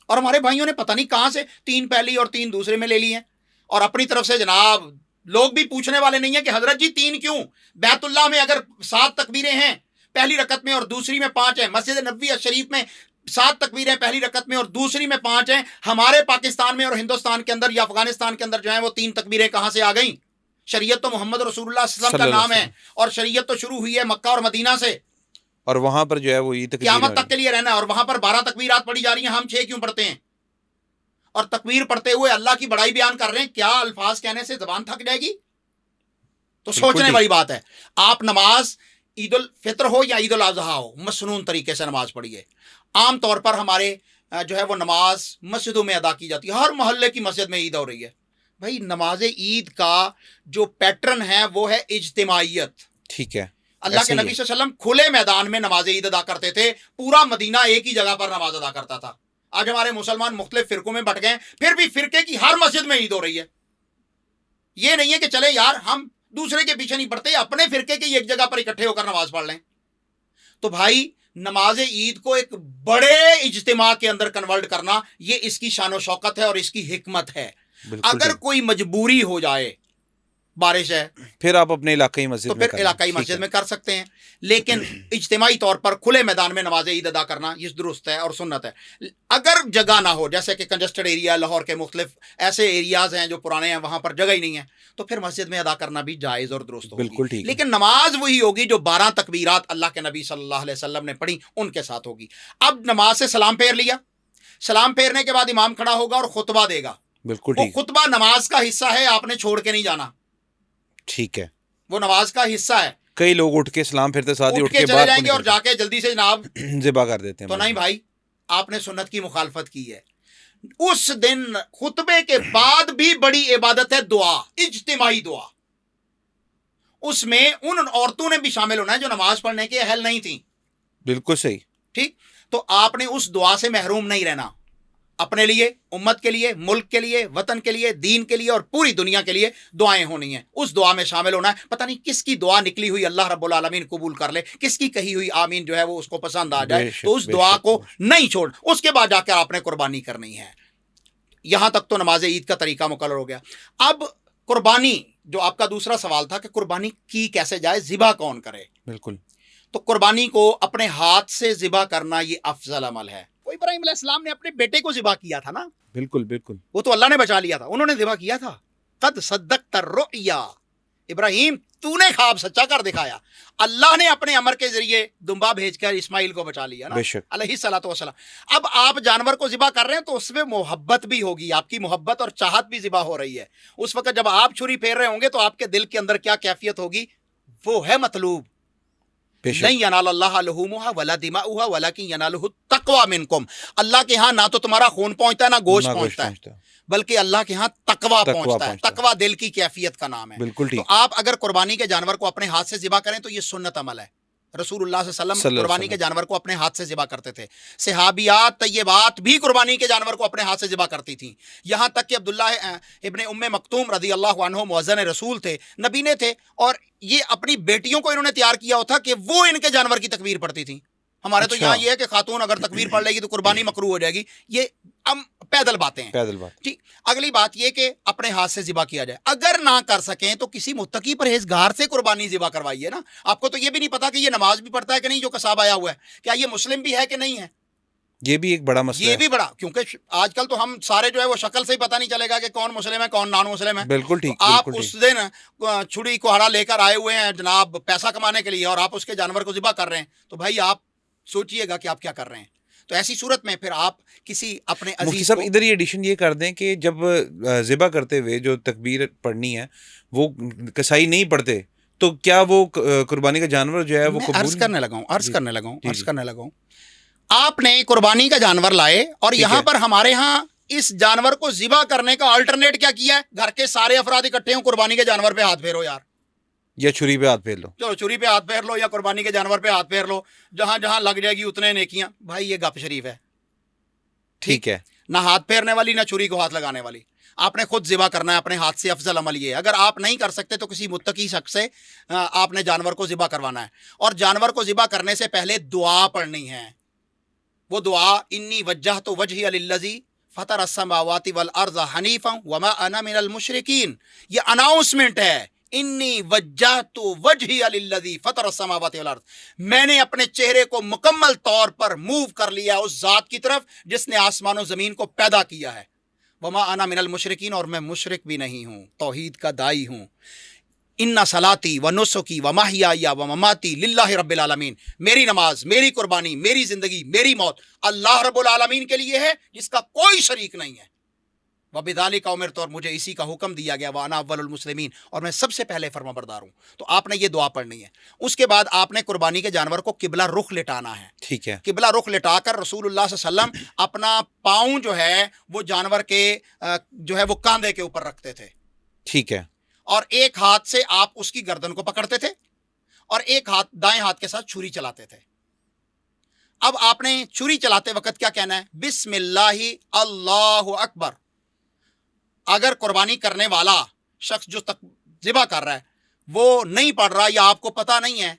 اور ہمارے بھائیوں نے پتہ نہیں کہاں سے 3 پہلی اور 3 دوسرے میں لے لی ہیں، اور اپنی طرف سے جناب لوگ بھی پوچھنے والے نہیں ہیں کہ حضرت جی 3 کیوں؟ بیت اللہ میں اگر 7 تکبیریں ہیں پہلی رکعت میں اور دوسری میں 5 ہیں، مسجد نبوی شریف میں 7 تکبیریں پہلی رکعت میں اور دوسری میں 5 ہیں، ہمارے پاکستان میں اور ہندوستان کے اندر یا افغانستان کے اندر جو ہیں وہ 3 تکبیریں کہاں سے آ گئیں؟ شریعت تو محمد رسول اللہ صلی اللہ علیہ وسلم کا نام ہے، اور شریعت تو شروع ہوئی ہے مکہ اور مدینہ سے، اور وہاں پر جو ہے وہ یہ قیامت تک کے لیے رہنا ہے، اور وہاں پر 12 تکبیرات پڑھی جا رہی ہیں. ہم 6 کیوں پڑھتے ہیں؟ اور تکبیر پڑھتے ہوئے اللہ کی بڑائی بیان کر رہے ہیں. کیا الفاظ کہنے سے زبان تھک جائے گی؟ تو سوچنے والی بات ہے. آپ نماز عید الفطر ہو یا عید الاضحیٰ ہو مسنون طریقے سے نماز پڑھیے. عام طور پر ہمارے جو ہے وہ نماز مسجدوں میں ادا کی جاتی ہے، ہر محلے کی مسجد میں عید ہو رہی ہے. بھائی نماز عید کا جو پیٹرن ہے وہ ہے اجتماعیت. ٹھیک ہے. اللہ کے نبی صلی اللہ علیہ وسلم کھلے میدان میں نماز عید ادا کرتے تھے، پورا مدینہ ایک ہی جگہ پر نماز ادا کرتا تھا. آج ہمارے مسلمان مختلف فرقوں میں بٹ گئے، پھر بھی فرقے کی ہر مسجد میں عید ہو رہی ہے. یہ نہیں ہے کہ چلے یار ہم دوسرے کے پیچھے نہیں پڑتے، اپنے فرقے کی ایک جگہ پر اکٹھے ہو کر نماز پڑھ لیں. تو بھائی نماز عید کو ایک بڑے اجتماع کے اندر کنورٹ کرنا، یہ اس کی شان و شوکت ہے اور اس کی حکمت ہے. اگر کوئی مجبوری ہو جائے، بارش ہے، پھر آپ اپنے علاقائی مسجد تو پھر علاقائی مسجد میں کر سکتے ہیں، لیکن اجتماعی طور پر کھلے میدان میں نماز عید ادا کرنا یہ درست ہے اور سنت ہے. اگر جگہ نہ ہو، جیسے کہ کنجسٹڈ ایریا لاہور کے مختلف ایسے ایریاز ہیں جو پرانے ہیں وہاں پر جگہ ہی نہیں ہے، تو پھر مسجد میں ادا کرنا بھی جائز اور درست ہوگی. بالکل ٹھیک. لیکن نماز وہی ہوگی جو 12 تکبیرات اللہ کے نبی صلی اللہ علیہ وسلم نے پڑھی ان کے ساتھ ہوگی. اب نماز سے سلام پھیر لیا، سلام پھیرنے کے بعد امام کھڑا ہوگا اور خطبہ دے گا. بالکل وہ خطبہ نماز کا حصہ ہے، آپ نے چھوڑ کے نہیں جانا. ٹھیک ہے. وہ نماز کا حصہ ہے. کئی لوگ اٹھ کے سلام پھرتے ساتھ ہی اٹھ کے چلے جائیں گے اور جا کے جلدی سے جناب ذبح کر دیتے ہیں. تو نہیں بھائی، آپ نے سنت کی مخالفت کی ہے. اس دن خطبے کے بعد بھی بڑی عبادت ہے دعا، اجتماعی دعا. اس میں ان عورتوں نے بھی شامل ہونا ہے جو نماز پڑھنے کے اہل نہیں تھیں. بالکل صحیح. ٹھیک. تو آپ نے اس دعا سے محروم نہیں رہنا. اپنے لیے، امت کے لیے، ملک کے لیے، وطن کے لیے، دین کے لیے اور پوری دنیا کے لیے دعائیں ہونی ہیں. اس دعا میں شامل ہونا ہے. پتہ نہیں کس کی دعا نکلی ہوئی اللہ رب العالمین قبول کر لے، کس کی کہی ہوئی آمین جو ہے وہ اس کو پسند آ جائے، تو اس دعا کو نہیں چھوڑ. اس کے بعد جا کے آپ نے قربانی کرنی ہے. یہاں تک تو نماز عید کا طریقہ مقرر ہو گیا. اب قربانی، جو آپ کا دوسرا سوال تھا کہ قربانی کی کیسے جائے، ذبح کون کرے. بالکل. تو قربانی کو اپنے ہاتھ سے ذبح کرنا یہ افضل عمل ہے. وہ ابراہیم علیہ السلام نے اپنے بیٹے کو ذبح کیا تھا نا, بالکل بالکل, وہ تو اللہ نے بچا لیا تھا, انہوں نے ذبح کیا تھا. قد صدقت الرؤیا, ابراہیم تو نے خواب سچا کر دکھایا. اللہ نے اپنے امر کے ذریعے دمبا بھیج کر اسماعیل کو بچا لیا نا بے شک. علیہ الصلوۃ والسلام. اب آپ جانور کو ذبح کر رہے ہیں تو اس میں محبت بھی ہوگی, آپ کی محبت اور چاہت بھی ذبح ہو رہی ہے. اس وقت جب آپ چھری پھیر رہے ہوں گے تو آپ کے دل کے اندر کیا کیفیت ہوگی, وہ ہے مطلوب. بے شک. نہیں ینال اللہ لحومها ولا دماؤها ولکن ینالہ التقوی منکم. اللہ کے ہاں نہ تو تمہارا خون پہنچتا ہے نہ گوشت پہنچتا ہے, بلکہ اللہ کے ہاں تقوی پہنچتا ہے. تقوی دل کی کیفیت کا نام ہے. بالکل ٹھیک. تو آپ اگر قربانی کے جانور کو اپنے ہاتھ سے ذبح کریں تو یہ سنت عمل ہے. رسول اللہ صلی اللہ علیہ وسلم قربانی کے جانور کو اپنے ہاتھ سے ذبح کرتے تھے. صحابیات طیبات بھی قربانی کے جانور کو اپنے ہاتھ سے ذبح کرتی تھیں. یہاں تک کہ عبداللہ ابن ام مکتوم رضی اللہ عنہ مؤذن رسول تھے, نبی نے تھے, اور یہ اپنی بیٹیوں کو انہوں نے تیار کیا تھا کہ وہ ان کے جانور کی تکبیر پڑھتی تھیں. ہمارے تو یہاں یہ ہے کہ خاتون اگر تکبیر پڑھ لے گی تو قربانی مکروہ ہو جائے گی. یہ ہم پیدل باتیں ہیں, پیدل بات. ٹھیک. اگلی بات یہ کہ اپنے ہاتھ سے ذبح کیا جائے. اگر نہ کر سکیں تو کسی متقی پرہیزگار سے قربانی ذبح کروائیے نا. آپ کو تو یہ بھی نہیں پتا کہ یہ نماز بھی پڑھتا ہے کہ نہیں جو قصاب آیا ہوا ہے, کیا یہ مسلم بھی ہے کہ نہیں ہے. یہ بھی ایک بڑا مسئلہ ہے. یہ بھی بڑا, کیونکہ آج کل تو ہم سارے جو ہے وہ شکل سے ہی پتہ نہیں چلے گا کہ کون مسلم ہے کون نان مسلم ہے. بالکل ٹھیک. آپ اس دن چھری کوہڑا لے کر آئے ہوئے ہیں جناب پیسہ کمانے کے لیے, اور آپ اس کے جانور کو ذبح کر رہے ہیں, تو بھائی آپ سوچئے گا کہ آپ کیا کر رہے ہیں. تو ایسی صورت میں پھر آپ کسی اپنے مفتی صاحب ادھر یہ ایڈیشن یہ کر دیں کہ جب ذبح کرتے ہوئے جو تکبیر پڑھنی ہے وہ کسائی نہیں پڑھتے تو کیا وہ قربانی کا جانور جو ہے وہ قبول؟ عرض کرنے لگا ہوں آپ نے قربانی کا جانور لائے اور یہاں پر ہمارے ہاں اس جانور کو ذبح کرنے کا آلٹرنیٹ کیا کیا ہے, گھر کے سارے افراد اکٹھے ہوں, قربانی کے جانور پہ ہاتھ پھیرو یار, یا چھری پہ ہاتھ پھیر لو, چلو چھری پہ ہاتھ پھیر لو یا قربانی کے جانور پہ ہاتھ پھیر لو, جہاں جہاں لگ جائے گی اتنے نیکیاں. بھائی یہ گپ شریف ہے, ٹھیک ہے, نہ ہاتھ پھیرنے والی نہ چھری کو ہاتھ لگانے والی. آپ نے خود ذبح کرنا ہے اپنے ہاتھ سے, افضل عمل یہ ہے. اگر آپ نہیں کر سکتے تو کسی متقی شخص سے آپ نے جانور کو ذبح کروانا ہے, اور جانور کو ذبح کرنے سے پہلے دعا پڑھنی ہے. وہ دعا انی وجہت وجہی للذی فطر السماوات والارض حنیفا وما انا من المشرکین. یہ اناؤنسمنٹ ہے, انی وجہت وجہی للذی فطر السماوات والارض. میں نے اپنے چہرے کو مکمل طور پر موو کر لیا اس ذات کی طرف جس نے آسمان و زمین کو پیدا کیا ہے. وما انا من المشرکین, اور میں مشرک بھی نہیں ہوں, توحید کا داعی ہوں. ان صلاتی و نسکی و محیای و مماتی للہ رب العالمین. میری نماز, میری قربانی, میری زندگی, میری موت اللہ رب العالمین کے لیے ہے جس کا کوئی شریک نہیں ہے. وبذالک امرت, اور مجھے اسی کا حکم دیا گیا, وانا اول المسلمین, اور میں سب سے پہلے فرما بردار ہوں. تو آپ نے یہ دعا پڑھنی ہے. اس کے بعد آپ نے قربانی کے جانور کو قبلہ رخ لٹانا ہے. ٹھیک ہے, قبلہ رخ لٹا کر رسول اللہ صلی اللہ علیہ وسلم اپنا پاؤں جو ہے وہ جانور کے جو ہے وہ کاندھے کے اوپر رکھتے تھے. ٹھیک ہے, اور ایک ہاتھ سے آپ اس کی گردن کو پکڑتے تھے اور ایک ہاتھ دائیں ہاتھ کے ساتھ چھری چلاتے تھے. اب آپ نے چھری چلاتے وقت کیا کہنا ہے, بسم اللہ اللہ اکبر. اگر قربانی کرنے والا شخص جو ذبح کر رہا ہے وہ نہیں پڑھ رہا یا آپ کو پتہ نہیں ہے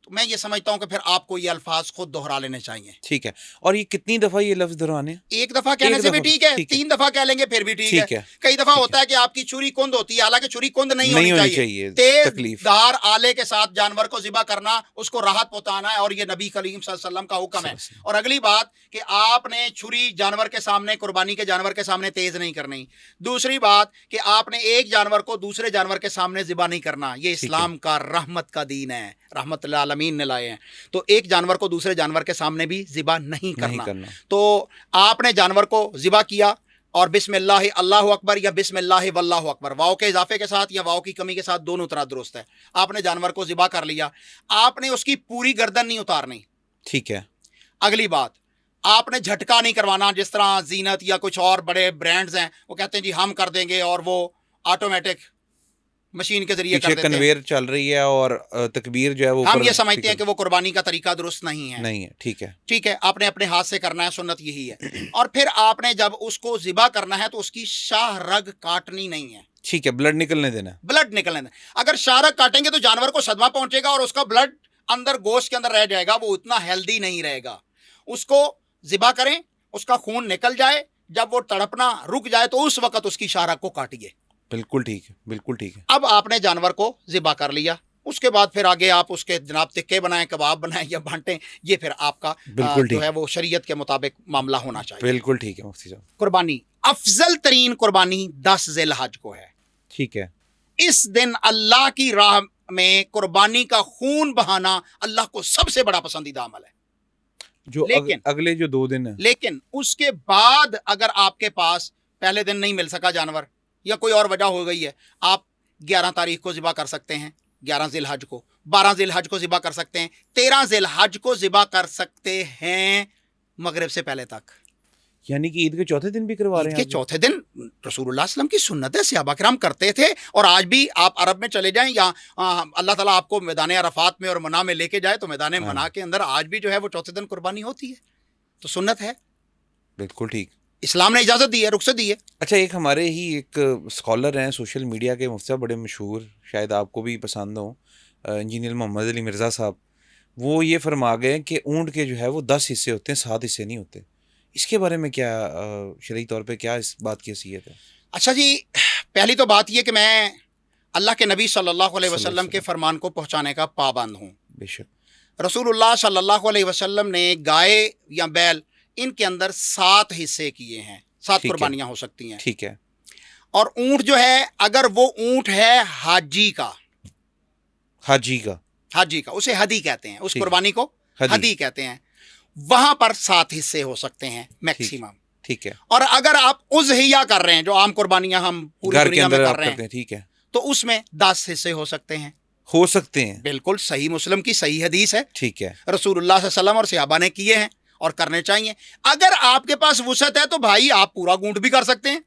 تو میں یہ سمجھتا ہوں کہ پھر آپ کو یہ الفاظ خود دہرا لینے چاہیے. ٹھیک ہے. اور یہ کتنی دفعہ یہ لفظ دہرانے ہیں؟ ایک دفعہ کہنے سے بھی ٹھیک ہے, 3 دفعہ کہہ لیں گے پھر بھی ٹھیک ہے. کئی دفعہ ہوتا ہے کہ آپ کی چھری کند ہوتی ہے, حالانکہ چھری کند نہیں ہونی چاہیے. تیز دھار آلے کے ساتھ جانور کو ذبح کرنا, اس کو راحت پہنچانا ہے, اور یہ نبی کریم صلی اللہ علیہ وسلم کا حکم ہے. اور اگلی بات کہ آپ نے چھری جانور کے سامنے, قربانی کے جانور کے سامنے تیز نہیں کرنی. دوسری بات کہ آپ نے ایک جانور کو دوسرے جانور کے سامنے ذبح نہیں کرنا. یہ اسلام کا رحمت کا دین ہے, رحمت للعالمین نے لائے ہیں. تو ایک جانور کو دوسرے جانور کے سامنے بھی ذبح نہیں کرنا. تو آپ نے جانور کو ذبح کیا اور بسم اللہ اللہ اکبر یا بسم اللہ واللہ اکبر, واو کے اضافے کے ساتھ یا واو کی کمی کے ساتھ, دونوں طرح درست ہے. آپ نے جانور کو ذبح کر لیا, آپ نے اس کی پوری گردن نہیں اتارنی. ٹھیک ہے. اگلی بات, آپ نے جھٹکا نہیں کروانا. جس طرح زینت یا کچھ اور بڑے برانڈز ہیں وہ کہتے ہیں جی ہم کر دیں گے, اور وہ آٹومیٹک مشین کے ذریعے کر دیتے ہیں, کنویئر چل رہی ہے اور تکبیر جو ہے وہ ہم یہ سمجھتے ہیں کہ وہ قربانی کا طریقہ درست نہیں ہے. ٹھیک ہے, ٹھیک ہے. آپ نے اپنے ہاتھ سے کرنا ہے, سنت یہی ہے. اور پھر آپ نے جب اس کو ذبح کرنا ہے تو اس کی شاہ رگ کاٹنی نہیں ہے. ٹھیک ہے, بلڈ نکلنے دینا. بلڈ نکلنے دینا. اگر شاہ رگ کاٹیں گے تو جانور کو صدمہ پہنچے گا اور اس کا بلڈ اندر گوشت کے اندر رہ جائے گا, وہ اتنا ہیلدی نہیں رہے گا. اس کو ذبح کریں, اس کا خون نکل جائے, جب وہ تڑپنا رک جائے تو اس وقت اس کی شاہ رگ کو کاٹیے. بالکل ٹھیک ہے, بالکل ٹھیک ہے. اب آپ نے جانور کو ذبح کر لیا, اس کے بعد پھر آگے آپ اس کے جناب تکے بنائیں، کباب بنائیں یا بانٹیں، یہ پھر آپ کا بالکل جو ہے وہ شریعت کے مطابق معاملہ ہونا چاہیے۔ بالکل ٹھیک ہے مفتی صاحب، قربانی، افضل ترین قربانی 10 ذی الحج کو ہے۔ ٹھیک ہے، اس دن اللہ کی راہ میں قربانی کا خون بہانا اللہ کو سب سے بڑا پسندیدہ عمل ہے۔ جو لیکن اگلے جو 2 دن ہیں، لیکن اس کے بعد اگر آپ کے پاس پہلے دن نہیں مل سکا جانور یا کوئی اور وجہ ہو گئی ہے، آپ 11 تاریخ کو ذبح کر سکتے ہیں، 11 ذی الحج کو، 12 ذی الحج کو ذبح کر سکتے ہیں، 13 ذی الحج کو ذبح کر سکتے ہیں مغرب سے پہلے تک۔ یعنی کہ عید کے چوتھے دن بھی کروا رہے عید ہیں کے چوتھے دن رسول اللہ صلی اللہ علیہ وسلم کی سنت ہے، صحابہ کرام کرتے تھے، اور آج بھی آپ عرب میں چلے جائیں یا اللہ تعالیٰ آپ کو میدان عرفات میں اور منی میں لے کے جائے تو میدان منی کے اندر آج بھی جو ہے وہ چوتھے دن قربانی ہوتی ہے، تو سنت ہے، بالکل ٹھیک۔ اسلام نے اجازت دی ہے، رخصت دی ہے۔ اچھا، ایک ہمارے ہی ایک اسکالر ہیں سوشل میڈیا کے، مفتی صاحب بڑے مشہور، شاید آپ کو بھی پسند ہوں، انجینئر محمد علی مرزا صاحب، وہ یہ فرما گئے کہ اونٹ کے جو ہے وہ 10 حصے ہوتے ہیں، 7 حصے نہیں ہوتے۔ اس کے بارے میں کیا شرعی طور پہ کیا اس بات کی حیثیت ہے؟ اچھا جی، پہلی تو بات یہ کہ میں اللہ کے نبی صلی اللہ علیہ وسلم کے فرمان کو پہنچانے کا پابند ہوں۔ بے شک، رسول اللہ صلی اللہ علیہ وسلم نے گائے یا بیل ان کے اندر 7 حصے کیے ہیں، 7 ٹھیک ہے، قربانیاں ہو سکتی ہیں۔ ٹھیک ہے، اور اونٹ جو ہے، اگر وہ اونٹ ہے حاجی کا، حاجی کا، حاجی کا اسے ہدی کہتے ہیں، اس ٹھیک ہے، قربانی کو ہدی، ہدی کہتے ہیں، وہاں پر 7 حصے ہو سکتے ہیں میکسیمم۔ ٹھیک ہے، اور اگر آپ اضحیہ کر رہے ہیں، جو عام قربانیاں ہم پوری گھر کے دنیا میں اندر کر آپ رہے کرتے ہیں، ہیں، ٹھیک ہے، تو اس میں 10 حصے ہو سکتے ہیں، ہو سکتے ہیں، بالکل صحیح مسلم کی صحیح حدیث ہے، ٹھیک ہے، رسول اللہ صلی اللہ علیہ وسلم اور صحابہ نے کیے ہیں اور کرنے چاہیے۔ اگر آپ کے پاس وسعت ہے تو بھائی آپ پورا اونٹ بھی کر سکتے ہیں،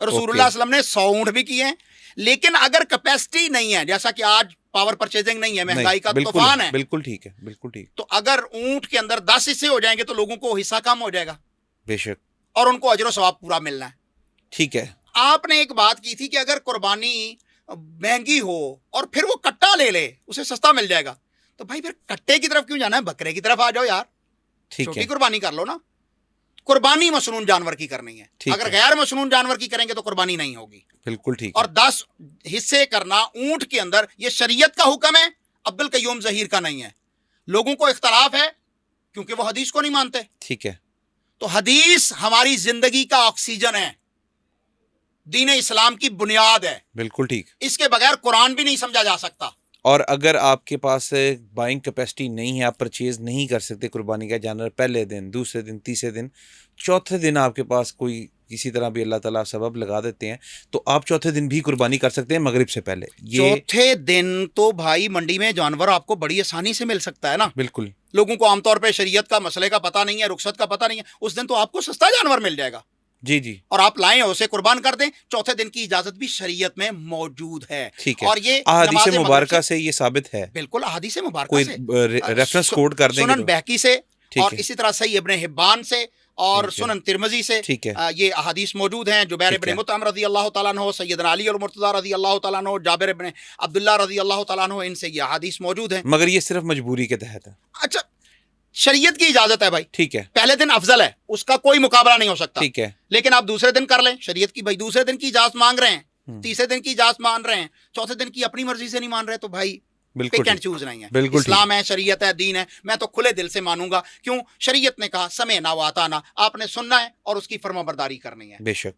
رسول اللہ صلی اللہ علیہ وسلم نے 100 اونٹ بھی کیے ہیں۔ لیکن اگر کیپیسٹی نہیں ہے، جیسا کہ آج پاور پرچیزنگ نہیں ہے، مہنگائی کا بالکل، طوفان ہے، بالکل ٹھیک ہے، بالکل ٹھیک، تو اگر اونٹ کے اندر 10 حصے ہو جائیں گے تو لوگوں کو حصہ کم ہو جائے گا بے شک، اور ان کو اجر و ثواب پورا ملنا ہے۔ ٹھیک ہے، آپ نے ایک بات کی تھی کہ اگر قربانی مہنگی ہو اور پھر وہ کٹا لے لے، اسے سستا مل جائے گا، تو بھائی پھر کٹے کی طرف کیوں جانا ہے، بکرے کی طرف آ جاؤ یار، ٹھیک چھوٹی ہے، قربانی کر لو نا۔ قربانی مسنون جانور کی کرنی ہے، ٹھیک اگر ہے، غیر مسنون جانور کی کریں گے تو قربانی نہیں ہوگی۔ بالکل ٹھیک اور ہے، 10 حصے کرنا اونٹ کے اندر یہ شریعت کا حکم ہے، عبد القیوم ظہیر کا نہیں ہے۔ لوگوں کو اختلاف ہے کیونکہ وہ حدیث کو نہیں مانتے، ٹھیک ہے، تو حدیث ہماری زندگی کا آکسیجن ہے، دین اسلام کی بنیاد ہے، بالکل ٹھیک۔ اس کے بغیر قرآن بھی نہیں سمجھا جا سکتا۔ اور اگر آپ کے پاس بائنگ کیپیسٹی نہیں ہے، آپ پرچیز نہیں کر سکتے قربانی کا جانور پہلے دن، دوسرے دن، تیسرے دن، چوتھے دن آپ کے پاس کوئی کسی طرح بھی اللہ تعالیٰ سبب لگا دیتے ہیں، تو آپ چوتھے دن بھی قربانی کر سکتے ہیں مغرب سے پہلے۔ یہ چوتھے دن تو بھائی منڈی میں جانور آپ کو بڑی آسانی سے مل سکتا ہے نا۔ بالکل، لوگوں کو عام طور پہ شریعت کا مسئلے کا پتہ نہیں ہے، رخصت کا پتہ نہیں ہے، اس دن تو آپ کو سستا جانور مل جائے گا، جی جی، اور آپ لائیں اسے قربان کر دیں۔ چوتھے دن کی اجازت بھی شریعت میں موجود ہے، ٹھیک ہے، اور یہ احادیث نماز مغرب مبارکہ سے یہ ثابت ہے، بالکل احادیث مبارکہ کوئی سے ریفرنس کوڈ کر دیں گے سنن تو بہقی سے، ٹھیک اور ہے، اسی طرح صحیح ابن حبان سے اور ٹھیک ہے، سنن ترمذی سے ٹھیک ہے، یہ احادیث موجود ہیں۔ جبیر ٹھیک ابن ہے، مطعم رضی اللہ تعالیٰ عنہ، سیدنا علی المرتضیٰ رضی اللہ تعالیٰ عنہ، جابر ابن عبداللہ رضی اللہ تعالیٰ عنہ، ان سے یہ احادیث موجود ہیں۔ مگر یہ صرف مجبوری کے تحت ہے، اچھا، شریعت کی اجازت ہے بھائی، ٹھیک ہے، پہلے دن افضل ہے، اس کا کوئی مقابلہ نہیں ہو سکتا، ٹھیک ہے، لیکن آپ دوسرے دن کر لیں، شریعت کی بھائی دوسرے دن کی اجازت مانگ رہے ہیں، تیسرے دن کی اجازت مان رہے ہیں، چوتھے دن کی اپنی مرضی سے نہیں مان رہے، تو بھائی بالکل پک اینڈ ٹھیک، چوز نہیں ہے۔ بالکل ٹھیک، اسلام ہے، شریعت ہے، دین ہے، میں تو کھلے دل سے مانوں گا، کیوں؟ شریعت نے کہا سمعنا و اطعنا، آپ نے سننا ہے اور اس کی فرما برداری کرنی ہے۔ بے شک،